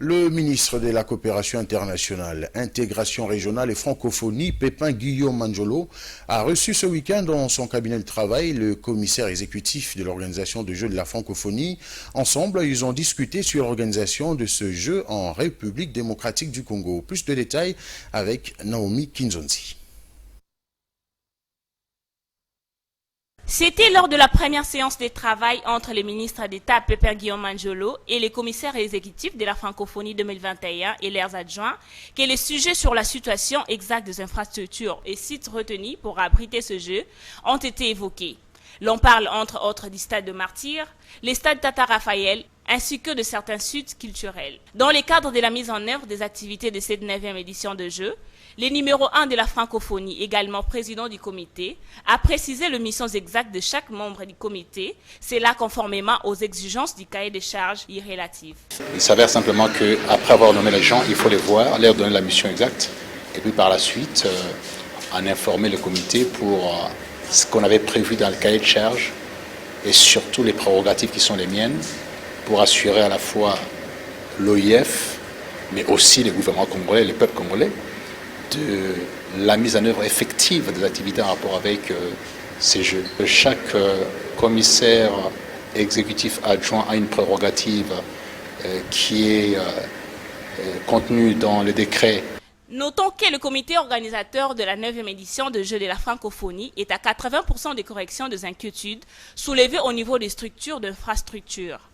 Le ministre de la Coopération internationale, intégration régionale et francophonie, Pépin Guillaume Manjolo, a reçu ce week-end dans son cabinet de travail le commissaire exécutif de l'organisation de Jeux de la francophonie. Ensemble, ils ont discuté sur l'organisation de ce jeu en République démocratique du Congo. Plus de détails avec Naomi Kinzonzi. C'était lors de la première séance de travail entre le ministre d'État Pépin Guillaume Manjolo et les commissaires exécutifs de la francophonie 2021 et leurs adjoints que les sujets sur la situation exacte des infrastructures et sites retenus pour abriter ce jeu ont été évoqués. L'on parle entre autres du stade de Martyrs, les stades Tata Raphaël, ainsi que de certains sites culturels. Dans le cadre de la mise en œuvre des activités de cette 9e édition de jeu, le numéro 1 de la francophonie, également président du comité, a précisé les missions exactes de chaque membre du comité, cela conformément aux exigences du cahier des charges y relatives. Il s'avère simplement qu'après avoir nommé les gens, il faut les voir, leur donner la mission exacte, et puis par la suite, en informer le comité pour ce qu'on avait prévu dans le cahier de charges, et surtout les prérogatives qui sont les miennes, pour assurer à la fois l'OIF, mais aussi les gouvernements congolais, les peuples congolais, de la mise en œuvre effective des activités en rapport avec ces jeux. Chaque commissaire exécutif adjoint a une prérogative qui est contenue dans le décret. Notons que le comité organisateur de la 9e édition de Jeux de la francophonie est à 80% des corrections des inquiétudes soulevées au niveau des structures d'infrastructures.